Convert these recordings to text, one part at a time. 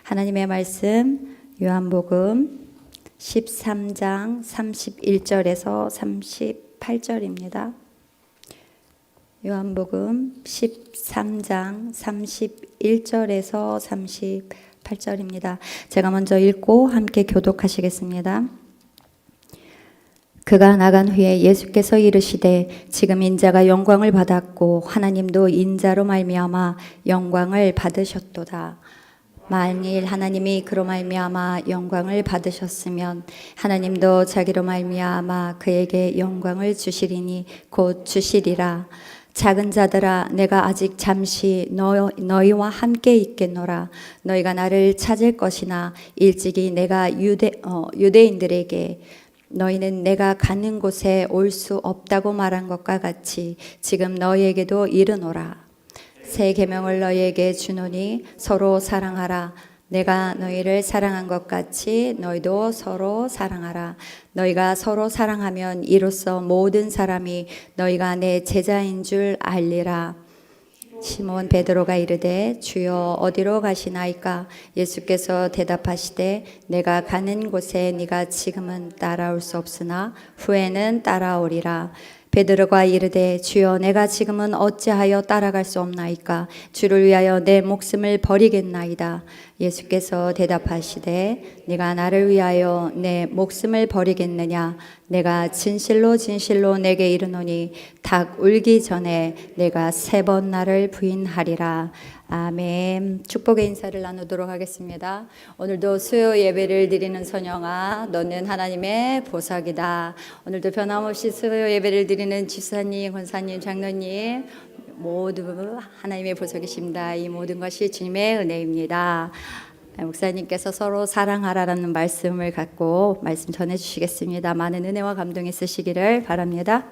하나님의 말씀 요한복음 13장 31절에서 38절입니다. 요한복음 13장 31절에서 38절입니다. 제가 먼저 읽고 함께 교독하시겠습니다. 그가 나간 후에 예수께서 이르시되 지금 인자가 영광을 받았고 하나님도 인자로 말미암아 영광을 받으셨도다. 만일 하나님이 그로 말미암아 영광을 받으셨으면 하나님도 자기로 말미암아 그에게 영광을 주시리니 곧 주시리라. 작은 자들아, 내가 아직 잠시 너희와 함께 있겠노라. 너희가 나를 찾을 것이나 일찍이 내가 유대인들에게 너희는 내가 가는 곳에 올 수 없다고 말한 것과 같이 지금 너희에게도 이르노라. 새 계명을 너희에게 주노니 서로 사랑하라. 내가 너희를 사랑한 것 같이 너희도 서로 사랑하라. 너희가 서로 사랑하면 이로써 모든 사람이 너희가 내 제자인 줄 알리라. 시몬 베드로가 이르되 주여 어디로 가시나이까? 예수께서 대답하시되 내가 가는 곳에 네가 지금은 따라올 수 없으나 후에는 따라오리라. 베드로가 이르되 주여 내가 지금은 어찌하여 따라갈 수 없나이까? 주를 위하여 내 목숨을 버리겠나이다. 예수께서 대답하시되 네가 나를 위하여 내 목숨을 버리겠느냐? 내가 진실로 진실로 내게 이르노니 닭 울기 전에 내가 3번 나를 부인하리라. 아멘. 축복의 인사를 나누도록 하겠습니다. 오늘도 수요 예배를 드리는 선영아, 너는 하나님의 보석이다. 오늘도 변함없이 수요 예배를 드리는 집사님, 권사님, 장로님 모두 하나님의 보석이십니다. 이 모든 것이 주님의 은혜입니다. 목사님께서 서로 사랑하라라는 말씀을 갖고 말씀 전해주시겠습니다. 많은 은혜와 감동이 있으시기를 바랍니다.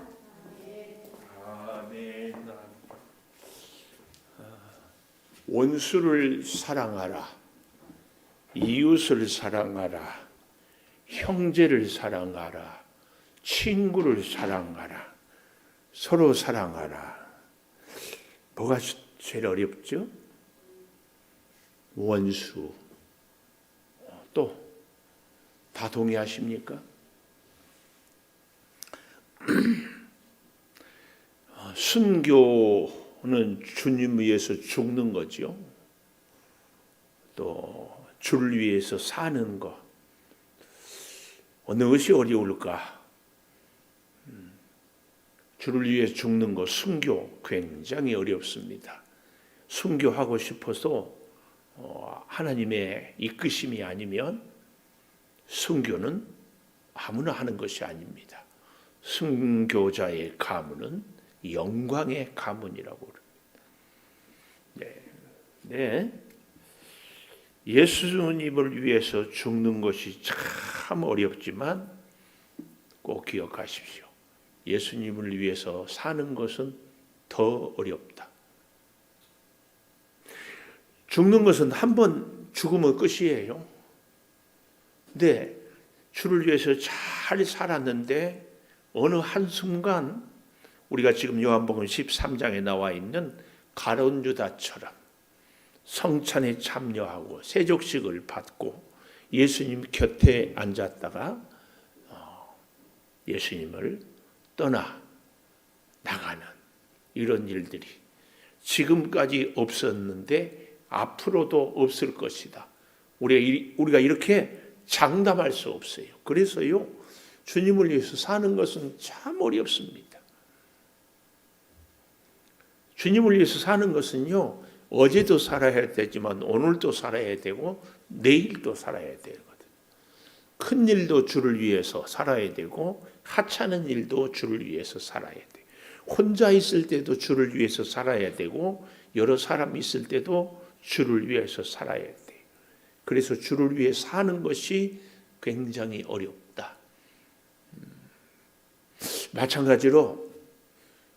원수를 사랑하라, 이웃을 사랑하라, 형제를 사랑하라, 친구를 사랑하라, 서로 사랑하라. 뭐가 제일 어렵죠? 원수. 또 다 동의하십니까? 순교는 주님 위해서 죽는 거죠. 또 주를 위해서 사는 것. 어느 것이 어려울까? 주를 위해 죽는 것, 순교 굉장히 어렵습니다. 순교하고 싶어서 하나님의 이끄심이 아니면 순교는 아무나 하는 것이 아닙니다. 순교자의 가문은 영광의 가문이라고 그럽니다. 네. 예수님을 위해서 죽는 것이 참 어렵지만 꼭 기억하십시오. 예수님을 위해서 사는 것은 더 어렵다. 죽는 것은 한 번 죽으면 끝이에요. 근데 주를 위해서 잘 살았는데 어느 한순간 우리가 지금 요한복음 13장에 나와 있는 가룟 유다처럼 성찬에 참여하고 세족식을 받고 예수님 곁에 앉았다가 예수님을 떠나 나가는 이런 일들이 지금까지 없었는데 앞으로도 없을 것이다. 우리가 이렇게 장담할 수 없어요. 그래서요, 주님을 위해서 사는 것은 참 어렵습니다. 주님을 위해서 사는 것은요, 어제도 살아야 되지만 오늘도 살아야 되고 내일도 살아야 되거든요. 큰 일도 주를 위해서 살아야 되고 하찮은 일도 주를 위해서 살아야 돼요. 혼자 있을 때도 주를 위해서 살아야 되고 여러 사람 있을 때도 주를 위해서 살아야 돼요. 그래서 주를 위해 사는 것이 굉장히 어렵다. 마찬가지로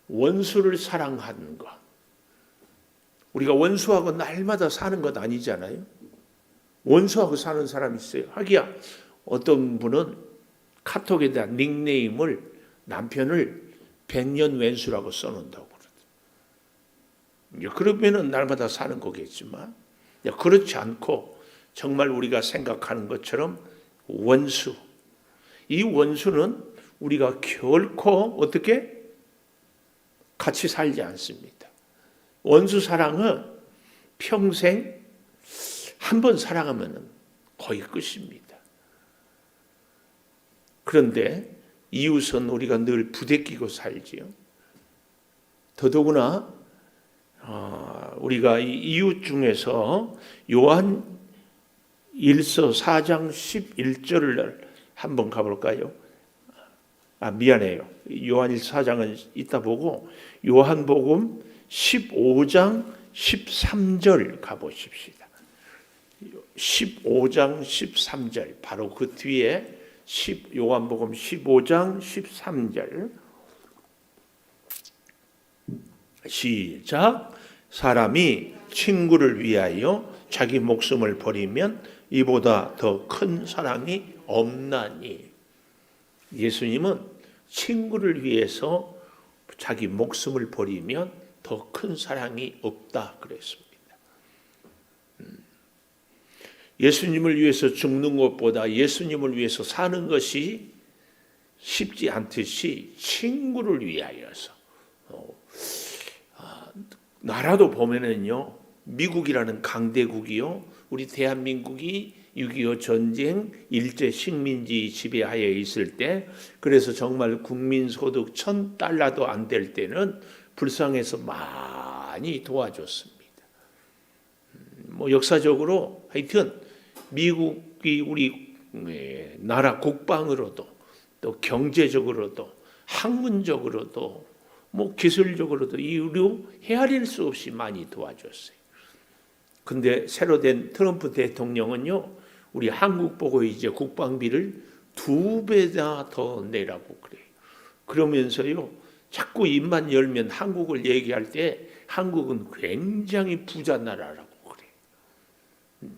원수를 사랑하는 것. 우리가 원수하고 날마다 사는 것 아니잖아요. 원수하고 사는 사람이 있어요. 하기야 어떤 분은 카톡에 대한 닉네임을 남편을 100년 왼수라고 써놓는다고 그러더라고요. 그러면은 날마다 사는 거겠지만 그렇지 않고 정말 우리가 생각하는 것처럼 원수. 이 원수는 우리가 결코 어떻게 같이 살지 않습니다. 원수 사랑은 평생 한 번 사랑하면 거의 끝입니다. 그런데 이웃은 우리가 늘 부대끼고 살지요. 더더구나 우리가 이 이웃 중에서 요한 1서 4장 11절을 한번 가볼까요? 미안해요. 요한 1서 4장은 이따 보고 요한복음 15장 13절 가보십시다. 15장 13절 바로 그 뒤에 요한복음 15장 13절 시작. 사람이 친구를 위하여 자기 목숨을 버리면 이보다 더 큰 사랑이 없나니. 예수님은 친구를 위해서 자기 목숨을 버리면 더 큰 사랑이 없다 그랬습니다. 예수님을 위해서 죽는 것보다 예수님을 위해서 사는 것이 쉽지 않듯이 친구를 위하여서 나라도 보면은요, 미국이라는 강대국이요, 우리 대한민국이 6.25 전쟁 일제 식민지 지배하에 있을 때, 그래서 정말 국민소득 $1,000도 안 될 때는 불쌍해서 많이 도와줬습니다. 역사적으로 하여튼 미국이 우리 나라 국방으로도 또 경제적으로도 학문적으로도 기술적으로도 이루 헤아릴 수 없이 많이 도와줬어요. 근데 새로 된 트럼프 대통령은요, 우리 한국 보고 이제 국방비를 2배나 더 내라고 그래요. 그러면서요, 자꾸 입만 열면 한국을 얘기할 때 한국은 굉장히 부자 나라라고 그래요.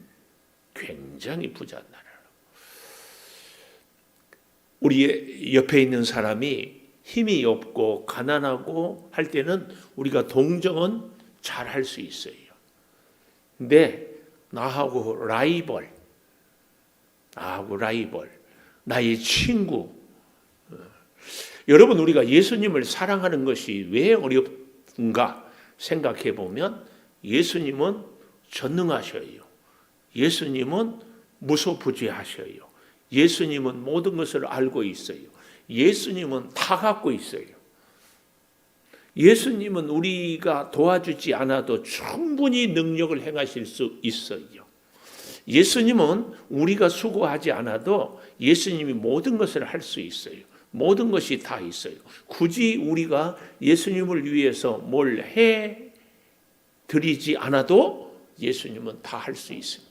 굉장히 부자 나라라고. 우리 옆에 있는 사람이 힘이 없고 가난하고 할 때는 우리가 동정은 잘 할 수 있어요. 근데 나하고 라이벌, 나의 친구. 여러분, 우리가 예수님을 사랑하는 것이 왜 어렵은가 생각해 보면 예수님은 전능하셔요. 예수님은 무소부지하셔요. 예수님은 모든 것을 알고 있어요. 예수님은 다 갖고 있어요. 예수님은 우리가 도와주지 않아도 충분히 능력을 행하실 수 있어요. 예수님은 우리가 수고하지 않아도 예수님이 모든 것을 할 수 있어요. 모든 것이 다 있어요. 굳이 우리가 예수님을 위해서 뭘 해 드리지 않아도 예수님은 다 할 수 있습니다.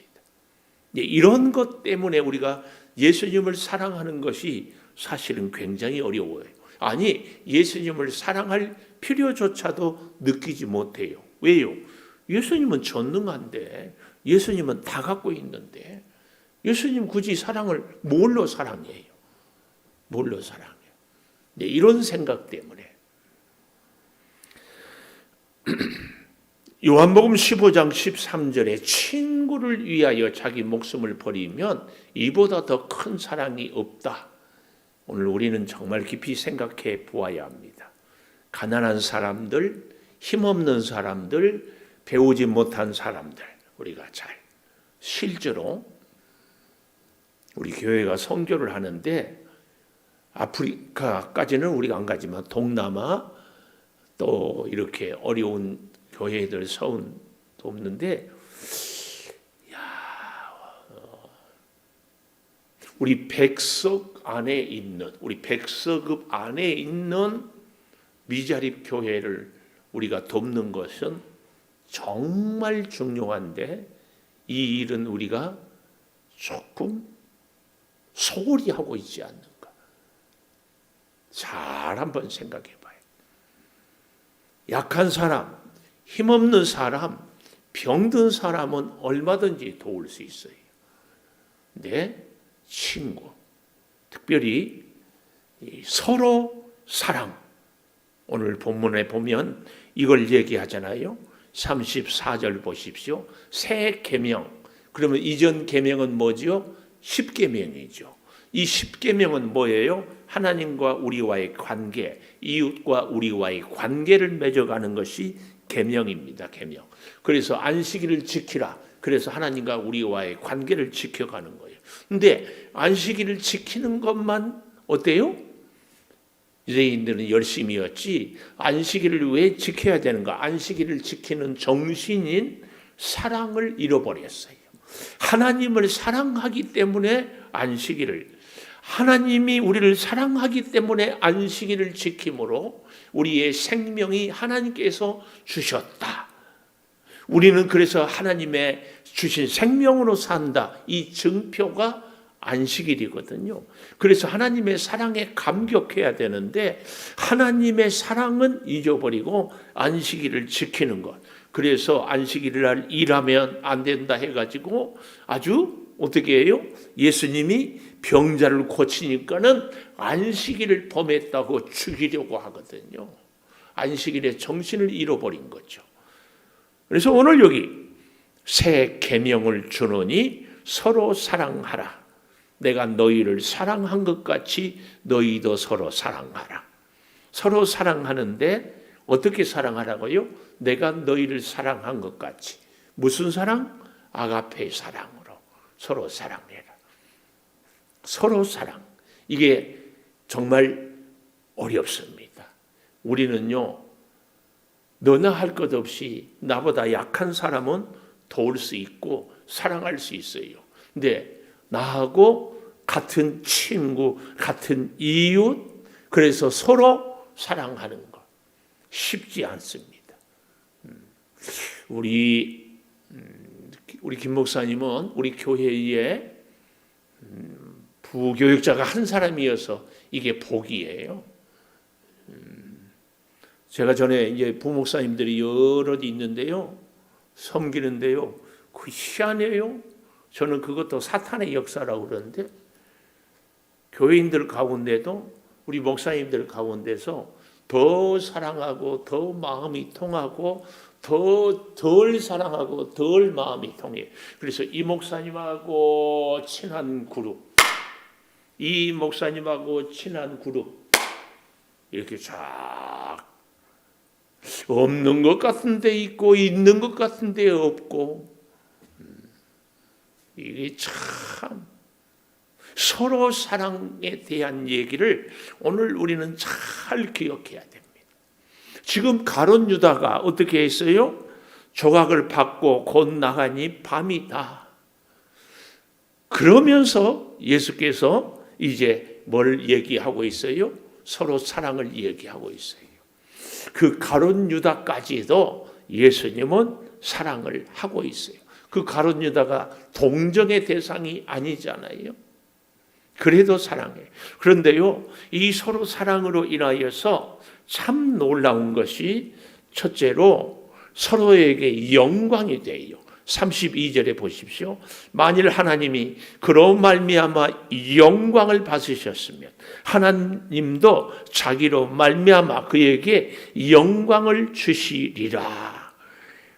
이런 것 때문에 우리가 예수님을 사랑하는 것이 사실은 굉장히 어려워요. 아니, 예수님을 사랑할 필요조차도 느끼지 못해요. 왜요? 예수님은 전능한데, 예수님은 다 갖고 있는데, 예수님 굳이 사랑을 뭘로 사랑해요? 뭘로 사랑해요? 이런 생각 때문에. 요한복음 15장 13절에 친구를 위하여 자기 목숨을 버리면 이보다 더 큰 사랑이 없다. 오늘 우리는 정말 깊이 생각해 보아야 합니다. 가난한 사람들, 힘없는 사람들, 배우지 못한 사람들, 우리가 실제로 우리 교회가 선교를 하는데 아프리카까지는 우리가 안 가지만 동남아 또 이렇게 어려운 교회들 서운 돕는데, 우리 백석 안에 있는, 우리 백석읍 안에 있는 미자립 교회를 우리가 돕는 것은 정말 중요한데, 이 일은 우리가 조금 소홀히 하고 있지 않는가. 잘 한번 생각해 봐요. 약한 사람, 힘없는 사람, 병든 사람은 얼마든지 도울 수 있어요. 근데 친구, 특별히 서로 사랑, 오늘 본문에 보면 이걸 얘기하잖아요. 34절 보십시오. 새 계명, 그러면 이전 계명은 뭐지요? 10계명이죠. 이 10계명은 뭐예요? 하나님과 우리와의 관계, 이웃과 우리와의 관계를 맺어가는 것이 계명입니다. 계명. 그래서 안식일을 지키라. 그래서 하나님과 우리와의 관계를 지켜가는 거예요. 근데 안식일을 지키는 것만 어때요? 유대인들은 열심이었지 안식일을 왜 지켜야 되는가? 안식일을 지키는 정신인 사랑을 잃어버렸어요. 하나님을 사랑하기 때문에 안식일을, 하나님이 우리를 사랑하기 때문에 안식일을 지킴으로 우리의 생명이 하나님께서 주셨다. 우리는 그래서 하나님의 주신 생명으로 산다. 이 증표가 안식일이거든요. 그래서 하나님의 사랑에 감격해야 되는데 하나님의 사랑은 잊어버리고 안식일을 지키는 것. 그래서 안식일 날 일하면 안 된다 해가지고 아주 어떻게 해요? 예수님이 병자를 고치니까는 안식일을 범했다고 죽이려고 하거든요. 안식일의 정신을 잃어버린 거죠. 그래서 오늘 여기 새 계명을 주노니 서로 사랑하라. 내가 너희를 사랑한 것 같이 너희도 서로 사랑하라. 서로 사랑하는데 어떻게 사랑하라고요? 내가 너희를 사랑한 것 같이. 무슨 사랑? 아가페 사랑으로 서로 사랑해라. 서로 사랑. 이게 정말 어렵습니다. 우리는요, 너나 할 것 없이 나보다 약한 사람은 도울 수 있고 사랑할 수 있어요. 근데 나하고 같은 친구, 같은 이웃, 그래서 서로 사랑하는 것 쉽지 않습니다. 우리 김 목사님은 우리 교회에 부교육자가 한 사람이어서 이게 복이에요. 제가 전에 이제 부목사님들이 여럿 있는데요, 섬기는데요, 그 희한해요. 저는 그것도 사탄의 역사라고 그러는데 교회인들 가운데도 우리 목사님들 가운데서 더 사랑하고 더 마음이 통하고 더 덜 사랑하고 덜 마음이 통해요. 그래서 이 목사님하고 친한 그룹, 이 목사님하고 친한 그룹, 이렇게 쫙 없는 것 같은 데 있고 있는 것 같은 데 없고, 이게 참 서로 사랑에 대한 얘기를 오늘 우리는 잘 기억해야 됩니다. 지금 가룟 유다가 어떻게 했어요? 조각을 받고 곧 나가니 밤이다. 그러면서 예수께서 이제 뭘 얘기하고 있어요? 서로 사랑을 얘기하고 있어요. 그 가룟 유다까지도 예수님은 사랑을 하고 있어요. 그 가룟 유다가 동정의 대상이 아니잖아요. 그래도 사랑해. 그런데요, 이 서로 사랑으로 인하여서 참 놀라운 것이 첫째로 서로에게 영광이 돼요. 32절에 보십시오. 만일 하나님이 그로 말미암아 영광을 받으셨으면 하나님도 자기로 말미암아 그에게 영광을 주시리라.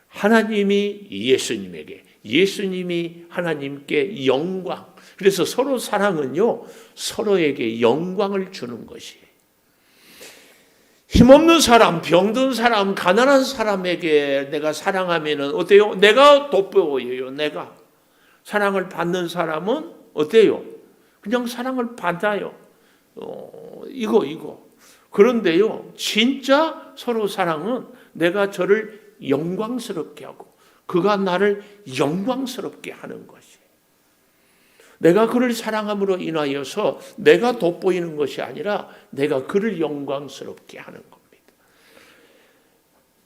하나님이 예수님에게, 예수님이 하나님께 영광. 그래서 서로 사랑은요, 서로에게 영광을 주는 것이에요. 힘없는 사람, 병든 사람, 가난한 사람에게 내가 사랑하면은 어때요? 내가 돋보여요. 내가 사랑을 받는 사람은 어때요? 그냥 사랑을 받아요. 이거. 그런데요, 진짜 서로 사랑은 내가 저를 영광스럽게 하고 그가 나를 영광스럽게 하는 것이에요. 내가 그를 사랑함으로 인하여서 내가 돋보이는 것이 아니라 내가 그를 영광스럽게 하는 겁니다.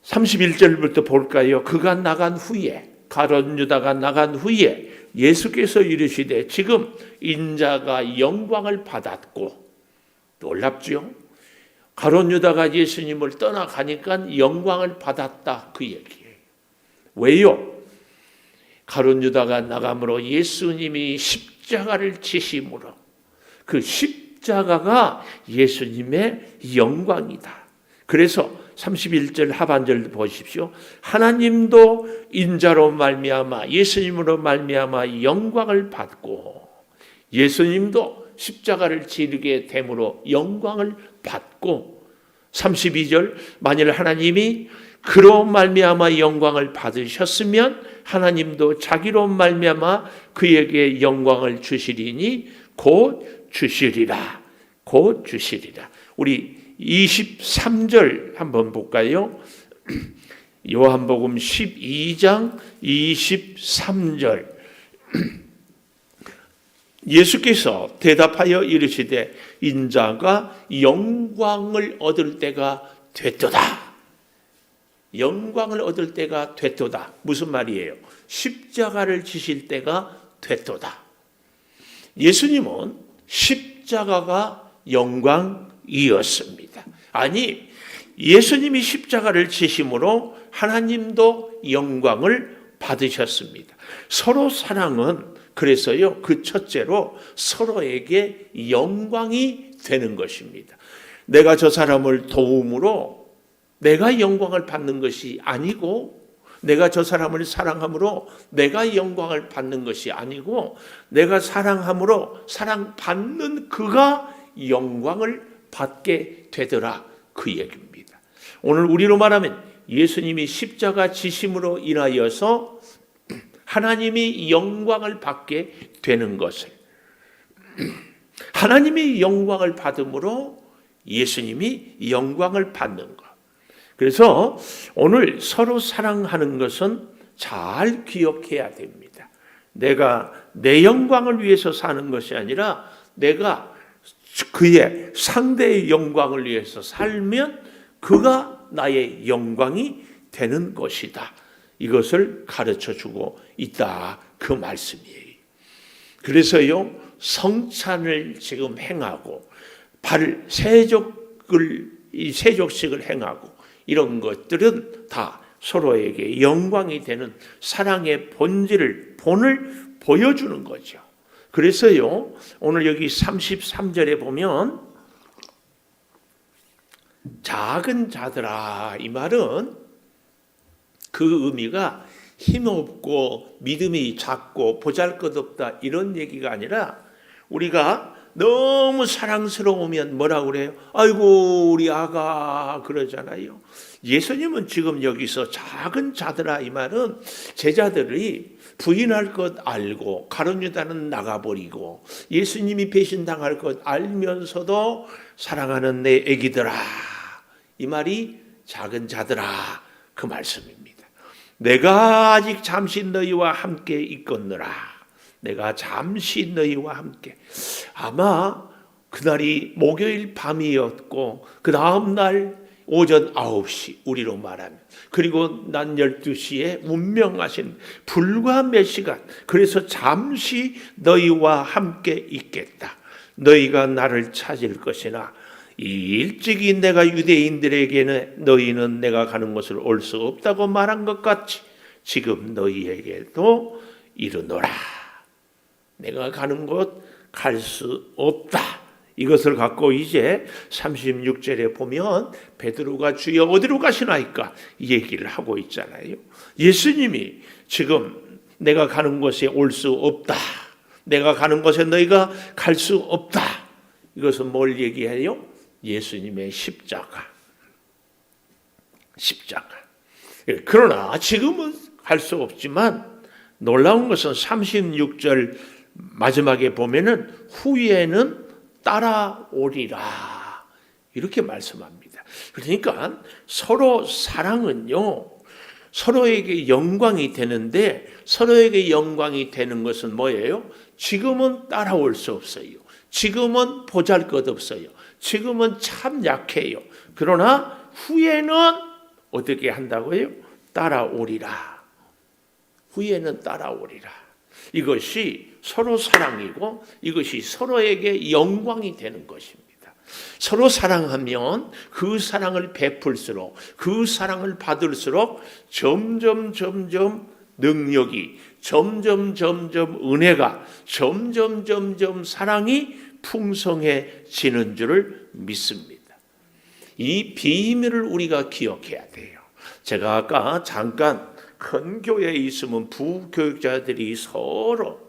31절부터 볼까요? 그가 나간 후에, 가룟 유다가 나간 후에 예수께서 이르시되 지금 인자가 영광을 받았고, 놀랍죠? 가룟 유다가 예수님을 떠나가니까 영광을 받았다, 그 얘기예요. 왜요? 가룟 유다가 나감으로 예수님이 십자가를 지심으로 그 십자가가 예수님의 영광이다. 그래서 31절 하반절 보십시오. 하나님도 인자로 말미암아 예수님으로 말미암아 영광을 받고 예수님도 십자가를 지르게 됨으로 영광을 받고 32절 만일 하나님이 그로 말미암아 영광을 받으셨으면 하나님도 자기로 말미암아 그에게 영광을 주시리니 곧 주시리라. 곧 주시리라. 우리 23절 한번 볼까요? 요한복음 12장 23절 예수께서 대답하여 이르시되 인자가 영광을 얻을 때가 됐도다. 영광을 얻을 때가 됐도다. 무슨 말이에요? 십자가를 지실 때가 됐도다. 예수님은 십자가가 영광이었습니다. 아니, 예수님이 십자가를 지심으로 하나님도 영광을 받으셨습니다. 서로 사랑은 그래서요, 그 첫째로 서로에게 영광이 되는 것입니다. 내가 저 사람을 도움으로 내가 영광을 받는 것이 아니고, 내가 저 사람을 사랑함으로 내가 영광을 받는 것이 아니고, 내가 사랑함으로 사랑받는 그가 영광을 받게 되더라, 그 얘기입니다. 오늘 우리로 말하면 예수님이 십자가 지심으로 인하여서 하나님이 영광을 받게 되는 것을, 하나님이 영광을 받음으로 예수님이 영광을 받는 것. 그래서 오늘 서로 사랑하는 것은 잘 기억해야 됩니다. 내가 내 영광을 위해서 사는 것이 아니라 내가 그의 상대의 영광을 위해서 살면 그가 나의 영광이 되는 것이다. 이것을 가르쳐주고 있다. 그 말씀이에요. 그래서요, 성찬을 지금 행하고 세족식을 행하고 이런 것들은 다 서로에게 영광이 되는 사랑의 본을 보여주는 거죠. 그래서요, 오늘 여기 33절에 보면 작은 자들아, 이 말은 그 의미가 힘없고 믿음이 작고 보잘것없다 이런 얘기가 아니라, 우리가 너무 사랑스러우면 뭐라고 그래요? 아이고 우리 아가 그러잖아요. 예수님은 지금 여기서 작은 자들아, 이 말은 제자들이 부인할 것 알고 가룟유다는 나가버리고 예수님이 배신당할 것 알면서도 사랑하는 내 애기들아, 이 말이 작은 자들아, 그 말씀입니다. 내가 아직 잠시 너희와 함께 있겠노라. 내가 잠시 너희와 함께. 아마 그날이 목요일 밤이었고 그 다음 날 오전 9시, 우리로 말하면, 그리고 낮 12시에 운명하신 불과 몇 시간, 그래서 잠시 너희와 함께 있겠다. 너희가 나를 찾을 것이나 일찍이 내가 유대인들에게는 너희는 내가 가는 곳을 올 수 없다고 말한 것 같이 지금 너희에게도 이르노라. 내가 가는 곳 갈 수 없다. 이것을 갖고 이제 36절에 보면 베드로가 주여 어디로 가시나이까 이 얘기를 하고 있잖아요. 예수님이 지금 내가 가는 곳에 올 수 없다. 내가 가는 곳에 너희가 갈 수 없다. 이것은 뭘 얘기해요? 예수님의 십자가. 그러나 지금은 갈 수 없지만 놀라운 것은 36절 마지막에 보면은 후에는 따라오리라 이렇게 말씀합니다. 그러니까 서로 사랑은요, 서로에게 영광이 되는데, 서로에게 영광이 되는 것은 뭐예요? 지금은 따라올 수 없어요. 지금은 보잘것없어요. 지금은 참 약해요. 그러나 후에는 어떻게 한다고요? 따라오리라. 후에는 따라오리라. 이것이 서로 사랑이고 이것이 서로에게 영광이 되는 것입니다. 서로 사랑하면 그 사랑을 베풀수록, 그 사랑을 받을수록 점점 능력이, 점점 은혜가, 점점 사랑이 풍성해지는 줄을 믿습니다. 이 비밀을 우리가 기억해야 돼요. 제가 아까 잠깐 큰 교회에 있으면 부교육자들이 서로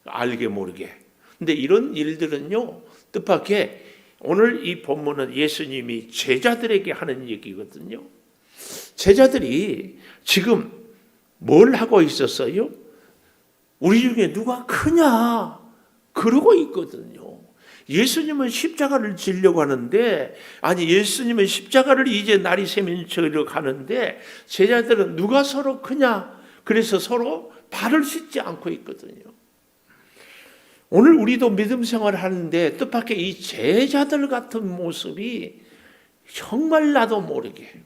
알게 모르게. 근데 이런 일들은요, 뜻밖의 오늘 이 본문은 예수님이 제자들에게 하는 얘기거든요. 제자들이 지금 뭘 하고 있었어요? 우리 중에 누가 크냐? 그러고 있거든요. 예수님은 십자가를 지려고 하는데, 아니 예수님은 십자가를 이제 날이 새면 지려고 하는데 제자들은 누가 서로 크냐? 그래서 서로 발을 씻지 않고 있거든요. 오늘 우리도 믿음 생활을 하는데 뜻밖의 이 제자들 같은 모습이 정말 나도 모르게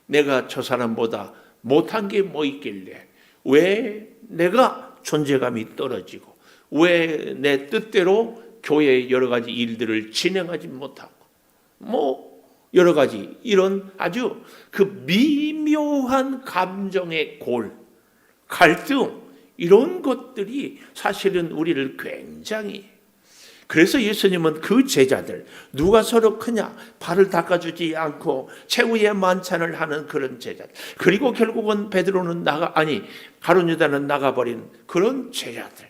내가 저 사람보다 못한 게 뭐 있길래, 왜 내가 존재감이 떨어지고, 왜 내 뜻대로 교회의 여러 가지 일들을 진행하지 못하고, 뭐 여러 가지 이런 아주 그 미묘한 감정의 골, 갈등, 이런 것들이 사실은 우리를 굉장히, 그래서 예수님은 그 제자들, 누가 서로 크냐, 발을 닦아주지 않고 최후의 만찬을 하는 그런 제자들, 그리고 결국은 베드로는 가룟 유다는 나가버린 그런 제자들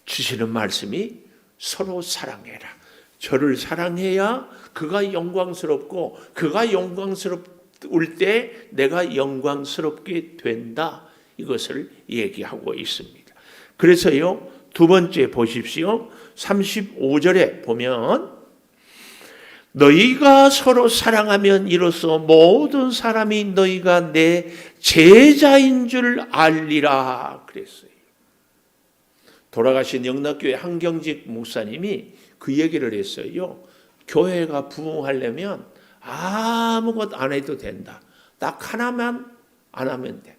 주시는 말씀이 서로 사랑해라. 저를 사랑해야 그가 영광스럽고, 그가 영광스러울 때 내가 영광스럽게 된다. 이것을 얘기하고 있습니다. 그래서요, 두 번째 보십시오. 35절에 보면 너희가 서로 사랑하면 이로써 모든 사람이 너희가 내 제자인 줄 알리라 그랬어요. 돌아가신 영락교회 한경직 목사님이 그 얘기를 했어요. 교회가 부흥하려면 아무것도 안 해도 된다. 딱 하나만 안 하면 돼.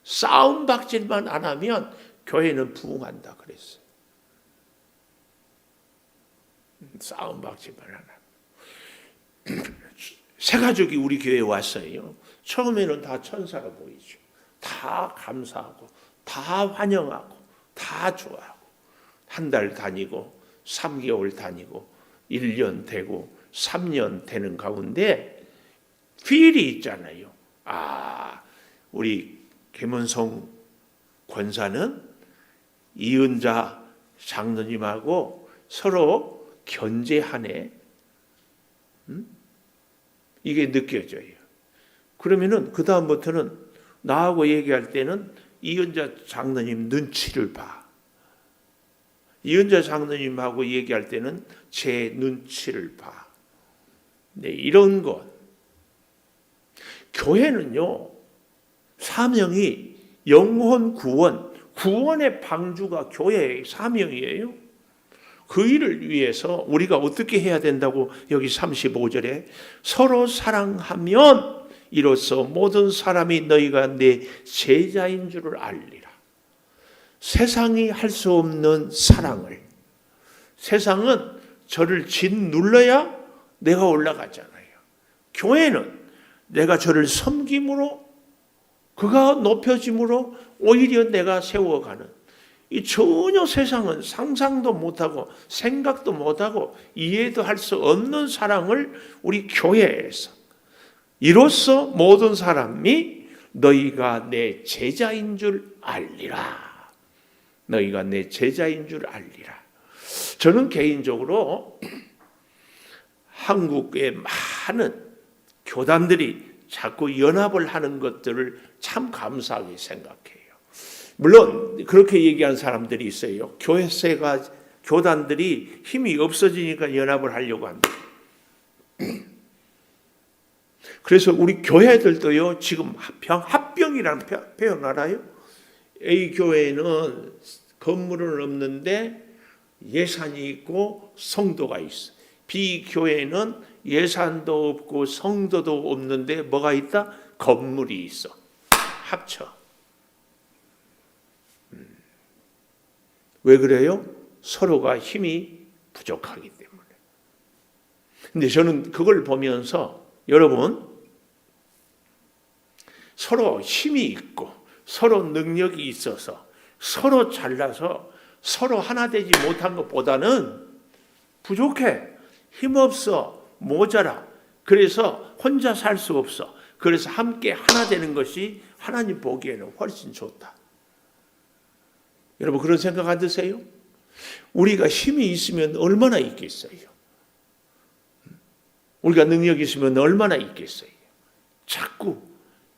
싸움 박질만 안 하면 교회는 부흥한다 그랬어요. 싸움 박질만 안 하면. 새 가족이 우리 교회에 왔어요. 처음에는 다 천사로 보이죠. 다 감사하고, 다 환영하고, 다 좋아하고, 한 달 다니고, 3개월 다니고, 1년 되고, 3년 되는 가운데 필이 있잖아요. 우리 김은성 권사는 이은자 장로님하고 서로 견제하네. 이게 느껴져요. 그러면은 그 다음부터는 나하고 얘기할 때는 이은자 장로님 눈치를 봐. 이은자 장로님하고 얘기할 때는 제 눈치를 봐. 네, 이런 것. 교회는요, 사명이 영혼 구원, 구원의 방주가 교회의 사명이에요. 그 일을 위해서 우리가 어떻게 해야 된다고 여기 35절에 서로 사랑하면 이로써 모든 사람이 너희가 내 제자인 줄을 알리라. 세상이 할 수 없는 사랑을, 세상은 저를 짓눌러야 내가 올라가잖아요. 교회는 내가 저를 섬김으로, 그가 높여짐으로 오히려 내가 세워가는, 이 전혀 세상은 상상도 못하고 생각도 못하고 이해도 할 수 없는 사랑을 우리 교회에서, 이로써 모든 사람이 너희가 내 제자인 줄 알리라. 너희가 내 제자인 줄 알리라. 저는 개인적으로 한국의 많은 교단들이 자꾸 연합을 하는 것들을 참 감사하게 생각해요. 물론 그렇게 얘기한 사람들이 있어요. 교회세가, 교단들이 힘이 없어지니까 연합을 하려고 한다. 그래서 우리 교회들도요, 지금 합병이라는 표현 알아요? A 교회는 건물은 없는데 예산이 있고 성도가 있어. B 교회는 예산도 없고 성도도 없는데 뭐가 있다? 건물이 있어. 합쳐. 왜 그래요? 서로가 힘이 부족하기 때문에. 근데 저는 그걸 보면서 여러분, 서로 힘이 있고 서로 능력이 있어서 서로 잘나서 서로 하나 되지 못한 것보다는 부족해, 힘없어, 모자라. 그래서 혼자 살 수 없어. 그래서 함께 하나 되는 것이 하나님 보기에는 훨씬 좋다. 여러분 그런 생각 안 드세요? 우리가 힘이 있으면 얼마나 있겠어요? 우리가 능력이 있으면 얼마나 있겠어요? 자꾸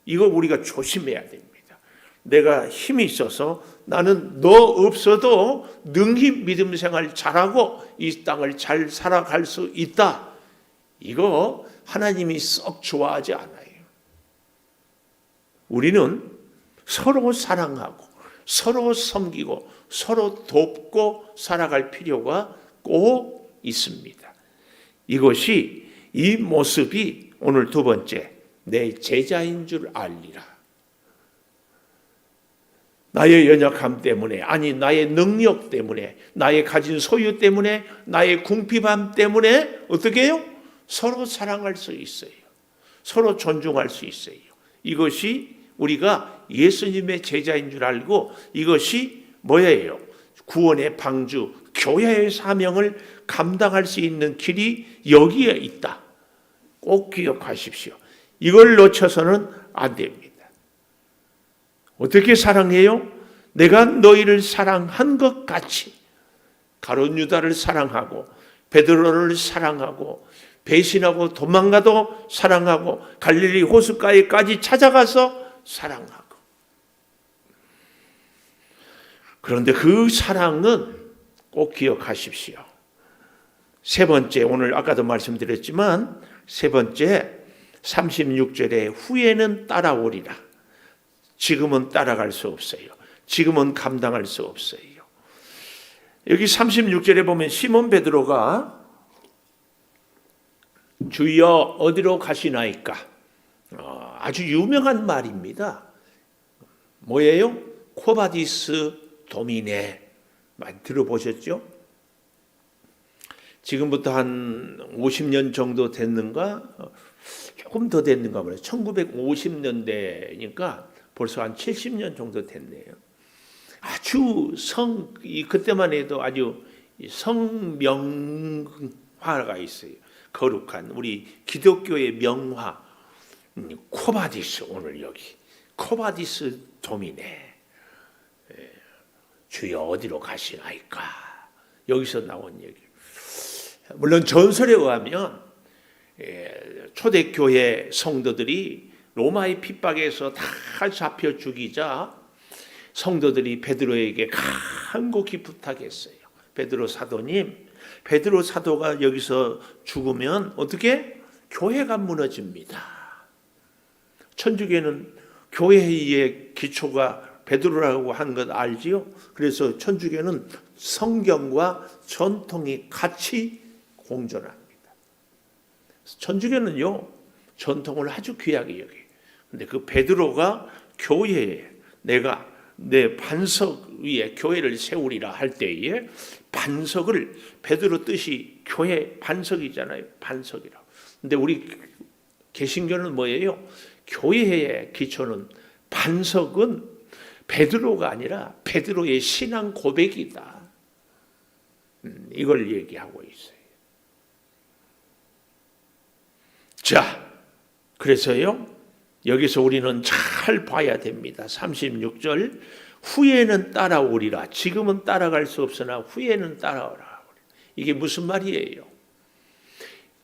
이거 우리가 조심해야 됩니다. 내가 힘이 있어서 나는 너 없어도 능히 믿음 생활 잘하고 이 땅을 잘 살아갈 수 있다. 이거 하나님이 썩 좋아하지 않아요. 우리는 서로 사랑하고 서로 섬기고 서로 돕고 살아갈 필요가 꼭 있습니다. 이것이 이 모습이 오늘 두 번째 내 제자인 줄 알리라. 나의 연약함 때문에 아니 나의 능력 때문에 나의 가진 소유 때문에 나의 궁핍함 때문에 어떻게 해요? 서로 사랑할 수 있어요. 서로 존중할 수 있어요. 이것이 우리가 예수님의 제자인 줄 알고 이것이 뭐예요? 구원의 방주, 교회의 사명을 감당할 수 있는 길이 여기에 있다. 꼭 기억하십시오. 이걸 놓쳐서는 안 됩니다. 어떻게 사랑해요? 내가 너희를 사랑한 것 같이 가룟 유다를 사랑하고 베드로를 사랑하고 배신하고 도망가도 사랑하고 갈릴리 호숫가에까지 찾아가서 사랑하고. 그런데 그 사랑은 꼭 기억하십시오. 세 번째, 오늘 아까도 말씀드렸지만 세 번째 36절에 후에는 따라오리라. 지금은 따라갈 수 없어요. 지금은 감당할 수 없어요. 여기 36절에 보면 시몬 베드로가 주여 어디로 가시나이까? 아주 유명한 말입니다. 뭐예요? 코바디스 도미네. 많이 들어보셨죠? 지금부터 한 50년 정도 됐는가? 조금 더 됐는가 보네요. 1950년대니까 벌써 한 70년 정도 됐네요. 아주 그때만 해도 아주 성명화가 있어요. 거룩한 우리 기독교의 명화. 코바디스 오늘 여기. 코바디스 도미네. 주여 어디로 가시나이까? 여기서 나온 얘기. 물론 전설에 의하면 초대교회 성도들이 로마의 핍박에서 다 잡혀 죽이자 성도들이 베드로에게 간곡히 부탁했어요. 베드로 사도님, 베드로 사도가 여기서 죽으면 어떻게? 교회가 무너집니다. 천주교는 교회의 기초가 베드로라고 하는 것 알지요? 그래서 천주교는 성경과 전통이 같이 공존합니다. 천주교는요, 전통을 아주 귀하게 여겨요. 근데 그 베드로가 교회에 내가 내 반석 위에 교회를 세우리라 할 때에 반석을 베드로 뜻이 교회 반석이잖아요. 반석이라고. 근데 우리 개신교는 뭐예요? 교회의 기초는 반석은 베드로가 아니라 베드로의 신앙 고백이다. 이걸 얘기하고 있어요. 자, 그래서요, 여기서 우리는 잘 봐야 됩니다. 36절, 후에는 따라오리라. 지금은 따라갈 수 없으나 후에는 따라오라. 이게 무슨 말이에요?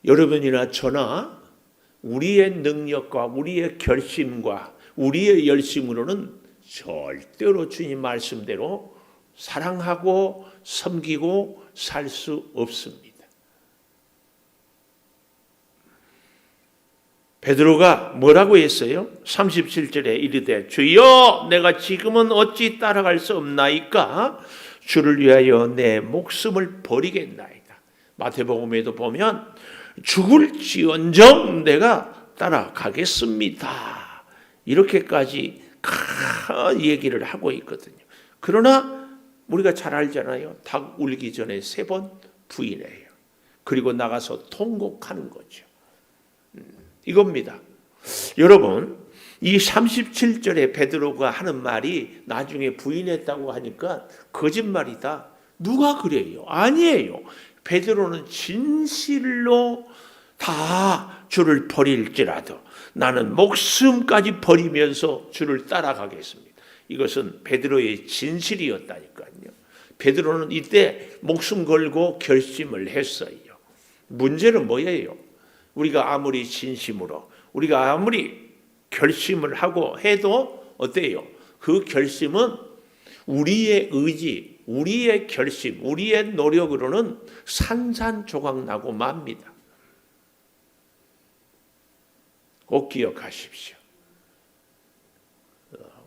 여러분이나 저나 우리의 능력과 우리의 결심과 우리의 열심으로는 절대로 주님 말씀대로 사랑하고 섬기고 살 수 없습니다. 베드로가 뭐라고 했어요? 37절에 이르되 주여 내가 지금은 어찌 따라갈 수 없나이까? 주를 위하여 내 목숨을 버리겠나이다. 마태복음에도 보면 죽을지언정 내가 따라가겠습니다. 이렇게까지 얘기를 하고 있거든요. 그러나 우리가 잘 알잖아요. 닭 울기 전에 3번 부인해요. 그리고 나가서 통곡하는 거죠. 이겁니다. 여러분, 이 37절에 베드로가 하는 말이 나중에 부인했다고 하니까 거짓말이다. 누가 그래요? 아니에요. 베드로는 진실로 다 주를 버릴지라도 나는 목숨까지 버리면서 주를 따라가겠습니다. 이것은 베드로의 진실이었다니까요. 베드로는 이때 목숨 걸고 결심을 했어요. 문제는 뭐예요? 우리가 아무리 진심으로, 우리가 아무리 결심을 하고 해도 어때요? 그 결심은 우리의 의지, 우리의 결심, 우리의 노력으로는 산산조각 나고 맙니다. 꼭 기억하십시오.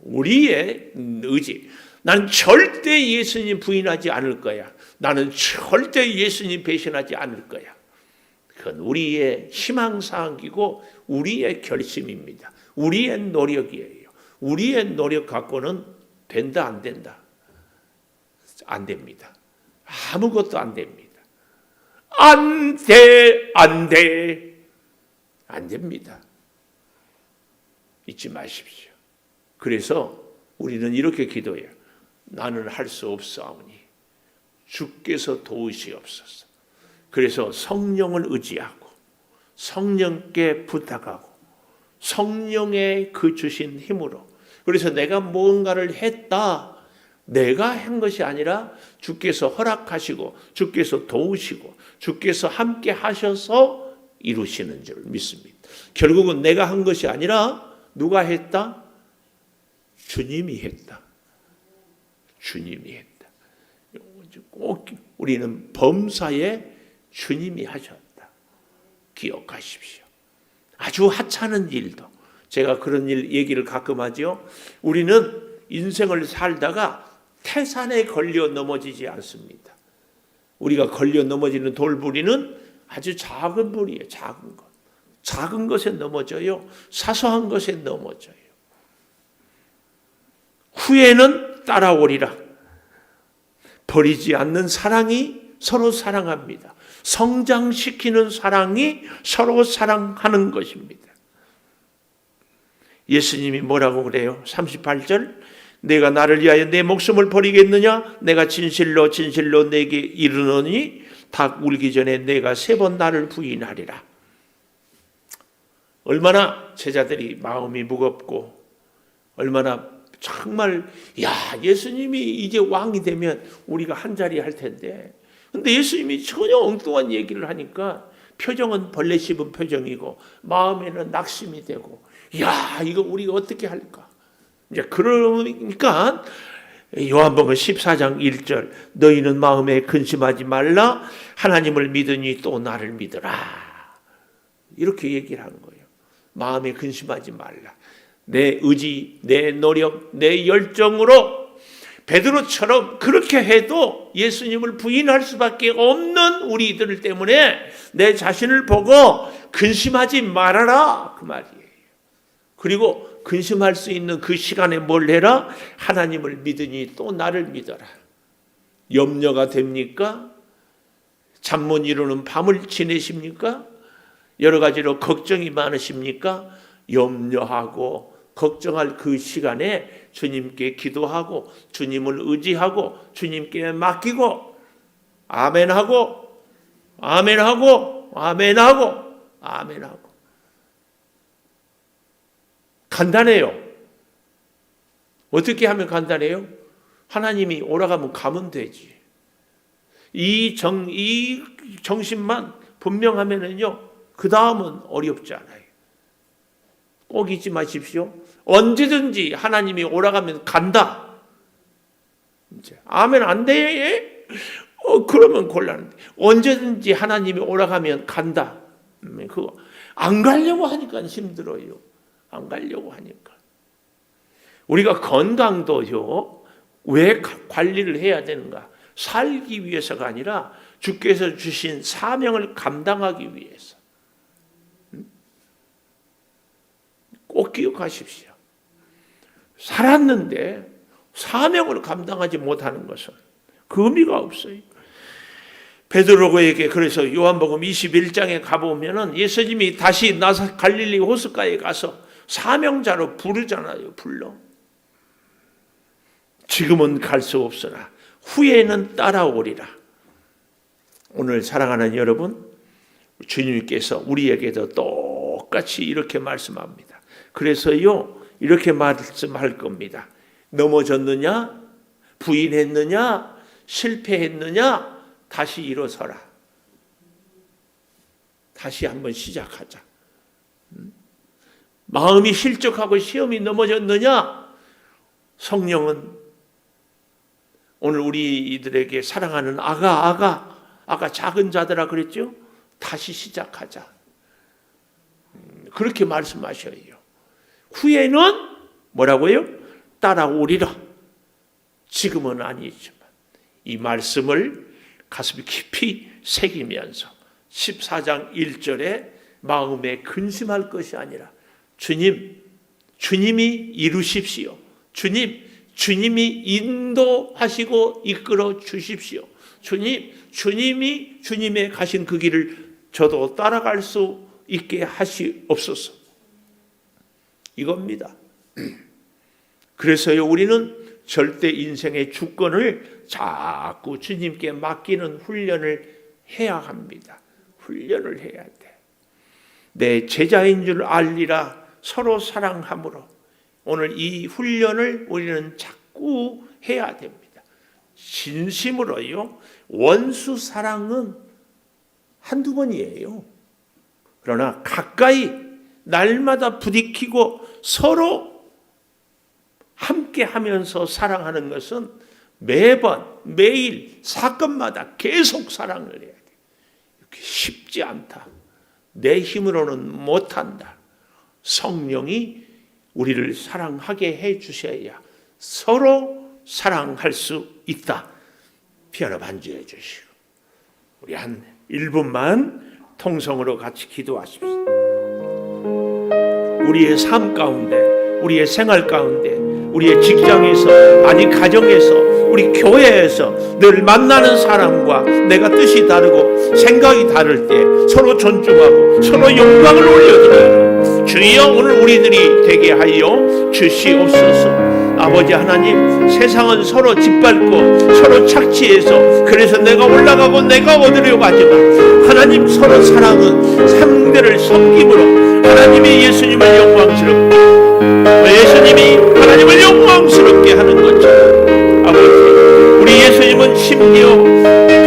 우리의 의지. 나는 절대 예수님 부인하지 않을 거야. 나는 절대 예수님 배신하지 않을 거야. 그건 우리의 희망사항이고 우리의 결심입니다. 우리의 노력이에요. 우리의 노력 갖고는 된다 안 된다? 안 됩니다. 아무것도 안 됩니다. 안 돼, 안 돼. 안 됩니다. 잊지 마십시오. 그래서 우리는 이렇게 기도해요. 나는 할 수 없사오니 주께서 도우시옵소서. 그래서 성령을 의지하고 성령께 부탁하고 성령의 그 주신 힘으로, 그래서 내가 뭔가를 했다, 내가 한 것이 아니라 주께서 허락하시고 주께서 도우시고 주께서 함께 하셔서 이루시는 줄 믿습니다. 결국은 내가 한 것이 아니라 누가 했다? 주님이 했다. 주님이 했다. 꼭 우리는 범사에 주님이 하셨다. 기억하십시오. 아주 하찮은 일도, 제가 그런 일 얘기를 가끔 하죠. 우리는 인생을 살다가 태산에 걸려 넘어지지 않습니다. 우리가 걸려 넘어지는 돌부리는 아주 작은 불이에요. 작은 것. 작은 것에 넘어져요. 사소한 것에 넘어져요. 후에는 따라오리라. 버리지 않는 사랑이 서로 사랑합니다. 성장시키는 사랑이 서로 사랑하는 것입니다. 예수님이 뭐라고 그래요? 38절, 내가 나를 위하여 내 목숨을 버리겠느냐? 내가 진실로 진실로 내게 이르노니 닭 울기 전에 내가 3번 나를 부인하리라. 얼마나 제자들이 마음이 무겁고 얼마나 정말 예수님이 이제 왕이 되면 우리가 한자리 할 텐데, 근데 예수님이 전혀 엉뚱한 얘기를 하니까 표정은 벌레 씹은 표정이고 마음에는 낙심이 되고, 이거 우리가 어떻게 할까? 이제 그러니까 요한복음 14장 1절, 너희는 마음에 근심하지 말라. 하나님을 믿으니 또 나를 믿으라. 이렇게 얘기를 하는 거예요. 마음에 근심하지 말라. 내 의지, 내 노력, 내 열정으로 베드로처럼 그렇게 해도 예수님을 부인할 수밖에 없는 우리들 때문에 내 자신을 보고 근심하지 말아라, 그 말이에요. 그리고 근심할 수 있는 그 시간에 뭘 해라? 하나님을 믿으니 또 나를 믿어라. 염려가 됩니까? 잠 못 이루는 밤을 지내십니까? 여러 가지로 걱정이 많으십니까? 염려하고 걱정할 그 시간에 주님께 기도하고 주님을 의지하고 주님께 맡기고 아멘하고 아멘하고 아멘하고 아멘하고. 간단해요. 어떻게 하면 간단해요? 하나님이 오라가면 가면 되지. 이 정신만 분명하면은요, 그 다음은 어렵지 않아요. 꼭 잊지 마십시오. 언제든지 하나님이 오라가면 간다. 이제 아멘 안 돼? 그러면 곤란한데, 언제든지 하나님이 오라가면 간다. 그거 안 가려고 하니까 힘들어요. 안 가려고 하니까. 우리가 건강도요, 왜 관리를 해야 되는가? 살기 위해서가 아니라 주께서 주신 사명을 감당하기 위해서. 꼭 기억하십시오. 살았는데 사명을 감당하지 못하는 것은 그 의미가 없어요. 베드로에게 그래서 요한복음 21장에 가보면은 예수님이 다시 나사 갈릴리 호숫가에 가서 사명자로 부르잖아요. 불러. 지금은 갈 수 없으나 후에는 따라오리라. 오늘 사랑하는 여러분, 주님께서 우리에게도 똑같이 이렇게 말씀합니다. 그래서요, 이렇게 말씀할 겁니다. 넘어졌느냐? 부인했느냐? 실패했느냐? 다시 일어서라. 다시 한번 시작하자. 마음이 실족하고 시험이 넘어졌느냐? 성령은 오늘 우리들에게 사랑하는 아가 작은 자들아 그랬죠? 다시 시작하자. 그렇게 말씀하셔요. 후에는 뭐라고요? 따라오리라. 지금은 아니지만 이 말씀을 가슴 깊이 새기면서 14장 1절에 마음에 근심할 것이 아니라 주님이 이루십시오. 주님이 인도하시고 이끌어 주십시오. 주님이 주님의 가신 그 길을 저도 따라갈 수 있게 하시옵소서. 이겁니다. 그래서요, 우리는 절대 인생의 주권을 자꾸 주님께 맡기는 훈련을 해야 합니다. 훈련을 해야 돼. 내 제자인 줄 알리라. 서로 사랑함으로. 오늘 이 훈련을 우리는 자꾸 해야 됩니다. 진심으로요. 원수 사랑은 한두 번이에요. 그러나 가까이 날마다 부딪히고 서로 함께 하면서 사랑하는 것은 매일 사건마다 계속 사랑을 해야 돼. 이렇게 쉽지 않다. 내 힘으로는 못한다. 성령이 우리를 사랑하게 해 주셔야 서로 사랑할 수 있다. 피아노 반주해 주시고 우리 한 1분만 통성으로 같이 기도하십시오. 우리의 삶 가운데, 우리의 생활 가운데, 우리의 직장에서, 아니 가정에서, 우리 교회에서 늘 만나는 사람과 내가 뜻이 다르고 생각이 다를 때 서로 존중하고 서로 영광을 올려드려요. 주여 오늘 우리들이 되게 하여 주시옵소서. 아버지 하나님, 세상은 서로 짓밟고 서로 착취해서 그래서 내가 올라가고 내가 얻으려고 하지만 하나님 서로 사랑은 상대를 섬김으로 하나님이 예수님을 영광스럽게, 예수님이 하나님을 영광스럽게 하는 것처럼 아버지, 우리 예수님은 심지어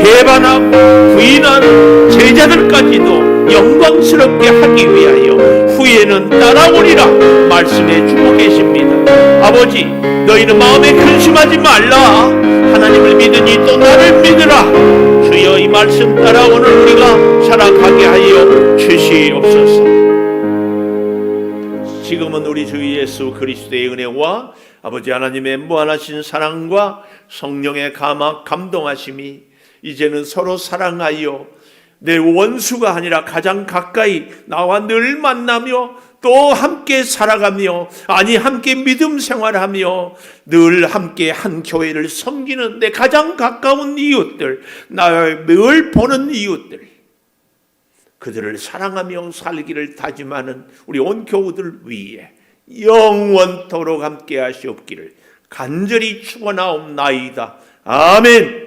배반하고 부인하는 제자들까지도 영광스럽게 하기 위하여 후에는 따라오리라 말씀해 주고 계십니다. 아버지, 너희는 마음에 근심하지 말라. 하나님을 믿으니 또 나를 믿으라. 주여 이 말씀 따라 오늘 우리가 살아가게 하여 주시옵소서. 지금은 우리 주 예수 그리스도의 은혜와 아버지 하나님의 무한하신 사랑과 성령의 감동하심이 이제는 서로 사랑하여 내 원수가 아니라 가장 가까이 나와 늘 만나며 또 함께 살아가며, 아니 함께 믿음 생활하며 늘 함께 한 교회를 섬기는 내 가장 가까운 이웃들, 나를 늘 보는 이웃들, 그들을 사랑하며 살기를 다짐하는 우리 온 교우들 위에 영원토록 함께 하시옵기를 간절히 축원하옵나이다. 아멘.